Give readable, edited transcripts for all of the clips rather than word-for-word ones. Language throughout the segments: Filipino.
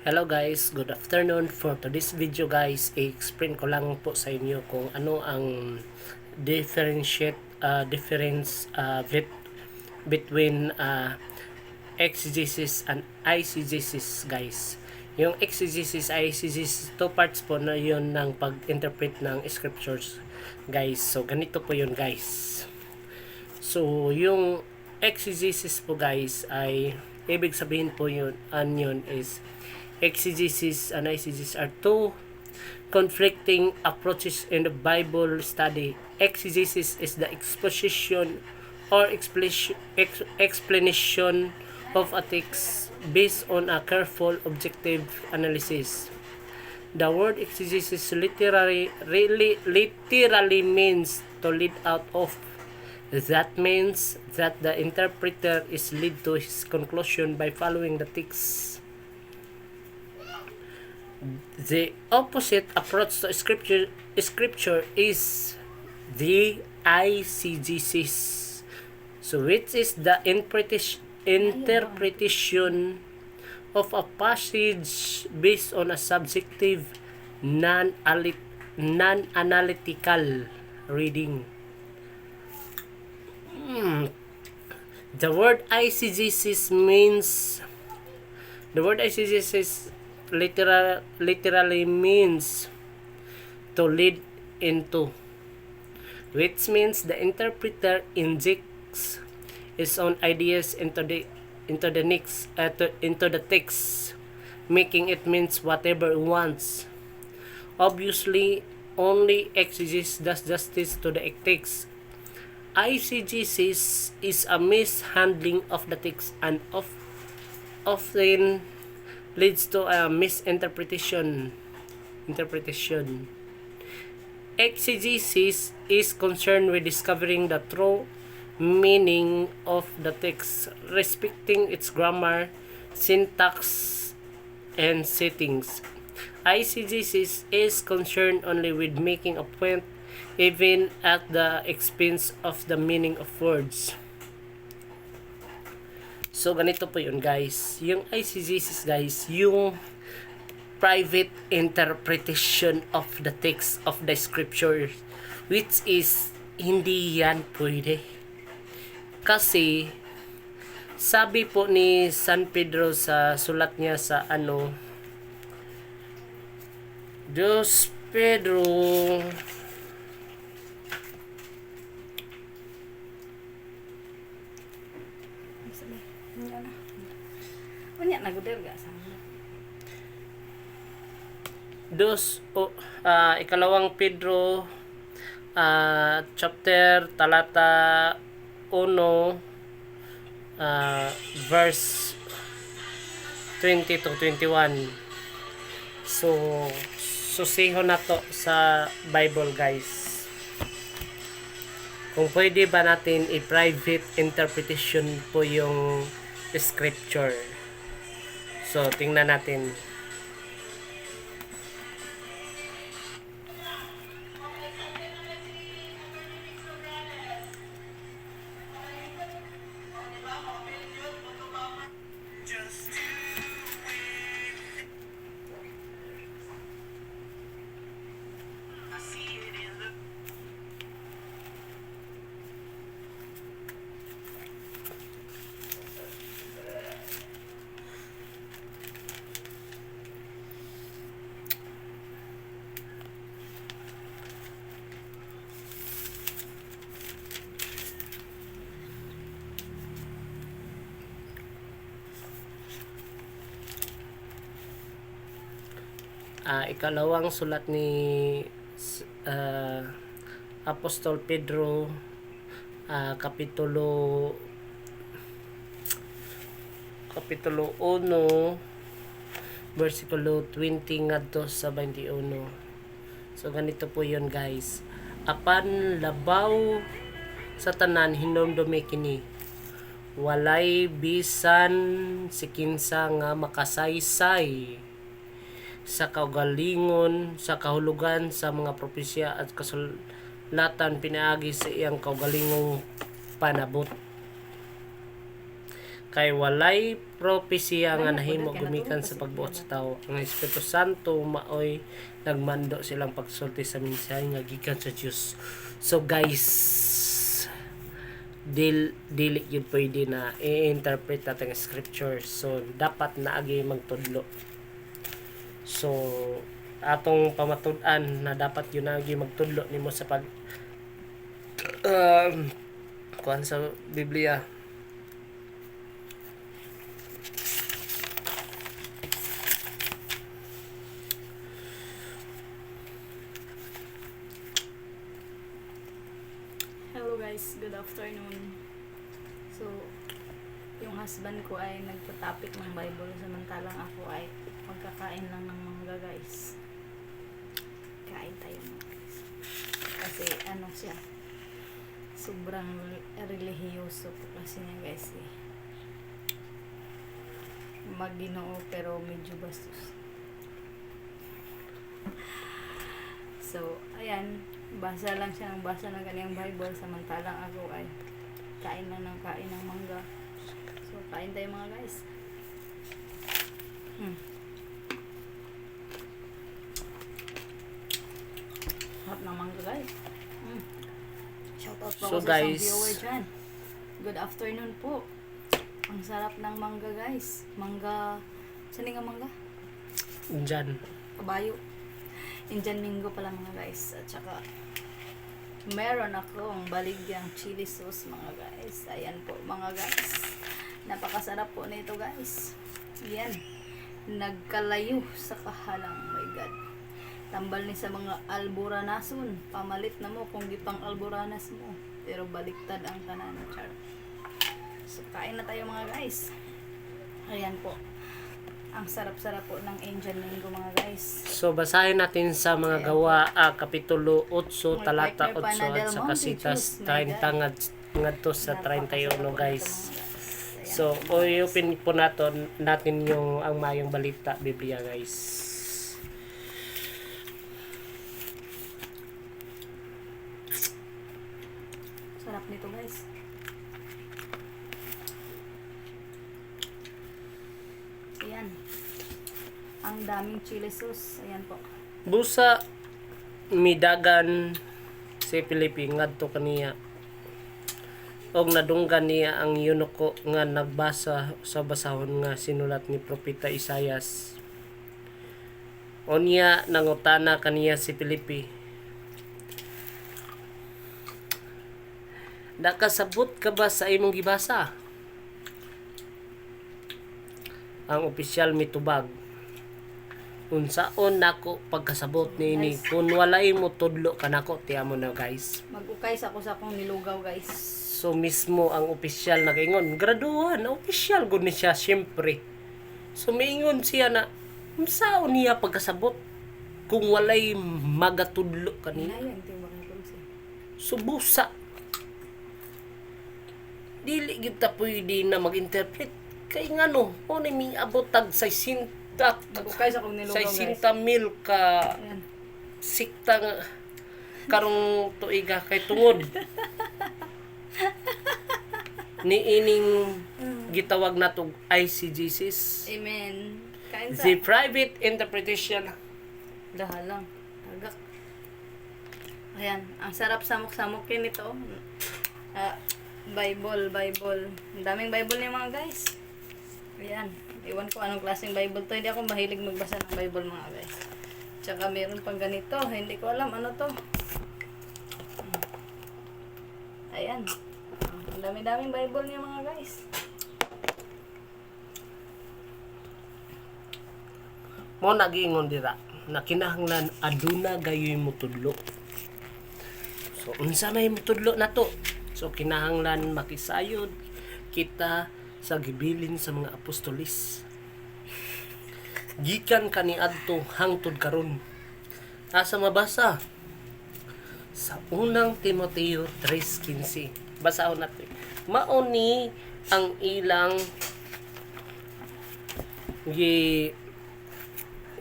Hello guys, good afternoon. For today's video guys, i-explain ko lang po sa inyo kung ano ang difference between exegesis and eisegesis guys. Yung exegesis, eisegesis, two parts po na yun ng pag-interpret ng scriptures guys. So ganito po yun guys. So yung exegesis po guys ay ibig sabihin po yun is exegesis and eisegesis are two conflicting approaches in the Bible study. Exegesis is the exposition or explanation of a text based on a careful objective analysis. The word exegesis literally means to lead out of. That means that the interpreter is led to his conclusion by following the text. The opposite approach to scripture is the eisegesis, so which is the interpretation of a passage based on a subjective, non-analytical reading. The word eisegesis literally means to lead into, which means the interpreter injects his own ideas into the text, making it means whatever it wants. Obviously, only exegesis does justice to the text. Eisegesis is a mishandling of the text and often leads to a misinterpretation. Exegesis is concerned with discovering the true meaning of the text, respecting its grammar, syntax, and settings. Eisegesis is concerned only with making a point, even at the expense of the meaning of words. So, ganito po yun guys. Yung eisegesis guys, yung private interpretation of the text of the scripture, which is hindi yan pwede. Kasi, sabi po ni San Pedro sa sulat niya sa Dos Pedro ikalawang Pedro chapter talata 1 verse 20 to 21. So susiho na to sa Bible guys. Kung pwede ba natin i-private interpretation po yung scripture. So tingnan natin. Ikalawang sulat ni Apostol Pedro, kapitulo 1 versikulo 20 ngadto sa 21. So ganito po yun guys. Apan labaw sa tanan hinumdumi kini, walay bisan si kinsa nga makasaysay sa kaugalingon sa kahulugan sa mga propesya at kasulatan pinaagi sa iyang kaugalingong panabot. kay walay propesya nga nahimo gumikan sa pagbuot sa tawo. Ang Espiritu Santo maoy nagmando silang pagsulti sa mensahe nga gikan sa Dios. So guys, dili yun pwede na i-interpret natin ang scripture. So dapat na agi magtudlo. So atong pamatud-an na dapat yun agi magtudlo nimo sa pag kuan sa Biblia. Hello guys, good afternoon. So, yung husband ko ay nagtatapik ng Bible samantalang ako ay magkakain lang ng mangga guys. Kain tayo mga guys. Kasi ano siya, sobrang relihiyoso po kasi niya guys eh. Mag-Ginoo pero medyo bastos. So, ayan, basa lang siya ng basa ng kanyang Bible samantalang ako ay kain ng mangga. So, kain tayo mga guys. Hot ng mangga guys. Shoutout po So, ako sa isang guys, viewer dyan. Good afternoon po. Ang sarap ng mangga guys. Mangga, saan nga mangga? Diyan. Kabayo. Indian Mingo pala mga guys. At saka meron akong baligyang chili sauce mga guys. Ayan po mga guys. Napakasarap po nito guys. Yan. Nagkalayo sa kahalang. My God. Tambal ni sa mga alboranason. Pamalit na mo kung gipang alboranas mo. Pero baliktad ang tanan. Char. So kain na tayo mga guys. Ayan po. Ang sarap-sarap po ng Indian Mingo mga guys. So basahin natin sa mga gawa kapitulo 8 talata 8 at sa kasitas 30 ngadto sa 31 guys. So uyupin po natin yung ang mayong balita Biblia guys. Sarap nito guys. Ayan. Ang daming chili sauce. Ayan po. Busa midagan si Filipe ngadto kaniya og nadunggan niya ang eunuko nga nagbasa sa basahon nga sinulat ni propeta Isayas. Unya nangutana kaniya si Filipe, nakasabot ka ba sa imong gibasa? Ang opisyal mitubag, unsaon nako pagkasabot niini kun walay mo tudlo kanako tiyamo na guys. Mag-ukay sa ako sa akong nilugaw guys. So mismo ang opisyal nakaingon, graduhan, opisyal gud ni siya syempre. So miingon siya na unsaon niya pagkasabot kung walay magatudlo kanina. Ayan, ito yung bakit siya. So busa dili gid ta pwede na mag-interpret kay ngano o ni miabot tag 60 Mag-ukay sa akong nilugaw guys. 60 mil ka Ayan. sikta nga karong tuiga kay tungod ni ining gitawag natong ICGCs, Amen. Kain sa. the private interpretation. Dahal lang. Tagak. Ayan. Ang sarap samok-samokin ito. Bible. Ang daming Bible niya mga guys. Ayan. Iwan ko anong klaseng Bible to. Hindi ako mahilig magbasa ng Bible mga guys. Tsaka meron pang ganito. Hindi ko alam ano to. Ayan. Ang dami-daming Bible niya mga guys. Mo nagiingon dira na kinahanglan aduna gayoy mo tudlo. So unsa may mutudlo nato? So kinahanglan makisayod kita sa gibilin sa mga apostolis. Gikan kaniadto hangtod karon. Asa mabasa? Sa unang Timoteo 3:15. Basahon natin. Mao ni ang ilang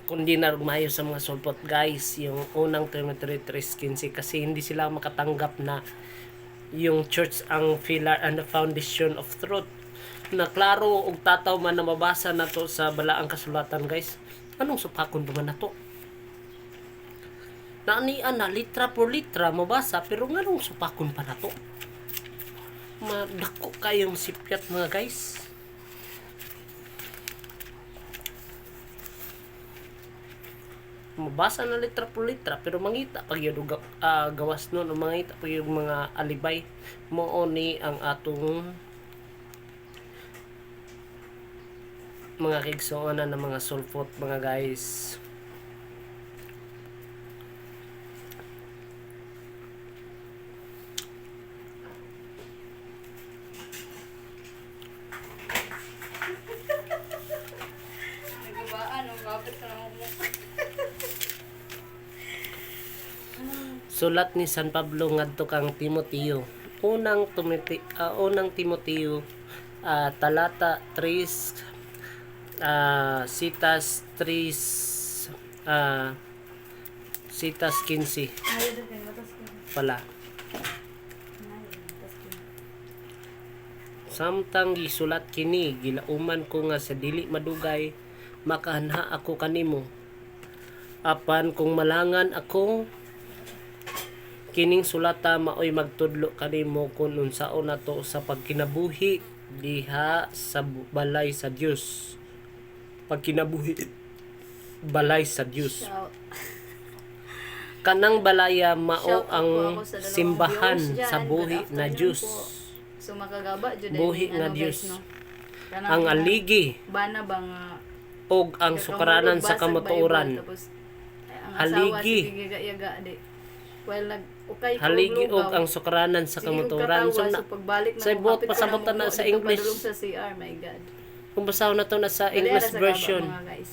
kundi na mayo sa mga sulpot guys, yung unang Timoteo 3:15 kasi hindi sila makatanggap na yung church ang pillar and the foundation of truth. na klaro og tataw man na mabasa nato sa balaang kasulatan guys. Anong supakon pa man nato? Naanian na litra por litra mabasa pero nganong supakon pa nato? Madako kayong sipyat mga guys. Mabasa na litra por litra pero mangita pag yung gawas nun o mangita pag yung mga alibay mo ni ang atong mga kigsuonan ng mga sulfot mga guys. Nagabaan, kapit ka naman mo. Sulat ni San Pablo ngadto kang Timoteo. Unang Timoteo talata 3 citas 3 citas 15 pala. Samtang gisulat kini gilauman ko nga sa dili madugay makaanha ako kanimo. Apan kung malangan ako kining sulata maoy magtudlo kanimo kung unsaon nato sa pagkinabuhi diha sa balay sa Dios. Pagkinabuhi balay sa Dios. Kanang balaya mao Shout out po ang ako sa dalawang simbahan viewers dyan. sa buhi Good na afternoon Dios. po. So makagaba jud Buhi nga guys, Dios. no? Kanang Ang aligi bana bang og ang sukaranan sa kamatuoran. Haligi. Yaga di. Well ukay Haligi og ang sukaranan sa kamatuoran. So na pagbalik sa buot pasabutan na sa English. sa CR, my God. kung basahon na to na sa Dali, English ara sa version. gaba, mga guys,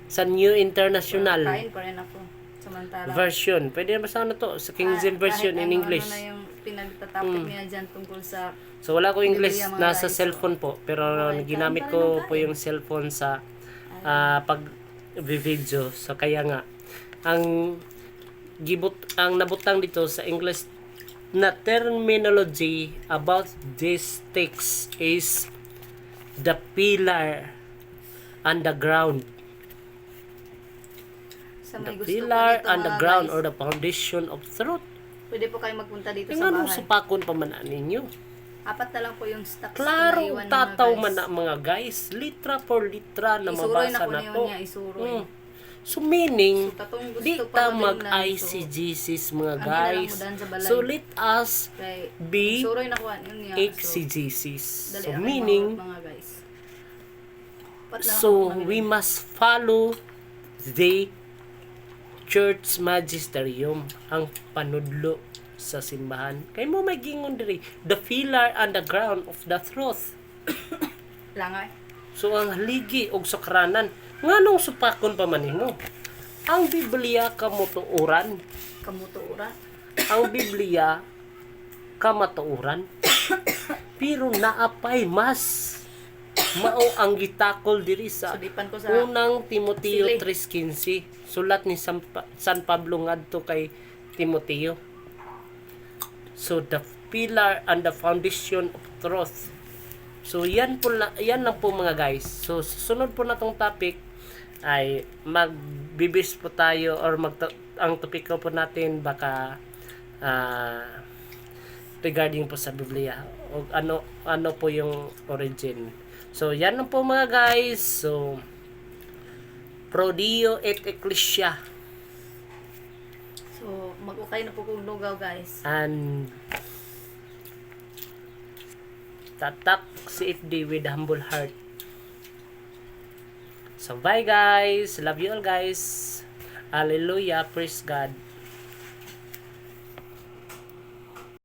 Sa New International Kain pa rin ako. Samantala. version. Pwede na basahon na to sa King James version kahit in ano, English. Ano na yung pinagtatopic niya dyan tungkol sa So wala ko English, Biblia, mga nasa guys. cellphone po. Pero Okay, ginamit kain pa rin ko ang po yung cellphone sa pag video. So kaya nga ang nabutang dito sa English na terminology about this text is the pillar and the ground. sa The may gusto pillar po nito, and the mga ground guys. or the foundation of truth. Pwede po kayo magpunta dito Yung sa anong bahay. supakon pa man ninyo? 4 na lang po yung stocks Klaro, na naiwan, tataw mga man guys. na mga guys. Litra por litra na Isuroy mabasa na po na niyo ko. niya, isuroy. So meaning, So, tatong gusto di pa ta mo din mag-ICGCs mga Ang guys. hinalang mo dan sa balay. So let us Kay, be isuroy na ko yun niya. exegesis. dali So ang meaning, mga guys. Pat lang so ako we must follow the church magisterium, ang panudlo sa simbahan. Kay mo may gingon diri, the pillar and the ground of the truth. Langay. So ang haligi og sakranan, nganong supakon pa man nimo? Ang Biblia kamutuoran, Kamutuura. ang Biblia kamatuoran. Pero naapay mas mao ang gitakol diri sa Sulipan ko sa unang Timoteo Sili. 3:15. Sulat ni San Pablo ngadto kay Timoteo. So the pillar and the foundation of truth. So yan lang po mga guys. So susunod po natong topic ay magbibis po tayo or ang topic ko po natin baka regarding po sa Biblia o ano po yung origin. So yan lang po mga guys. So Pro Dio et Ecclesia So, mag-ukay na po kong lugaw, guys. and tatak CFD with humble heart. So bye guys. Love you all guys. Hallelujah. Praise God.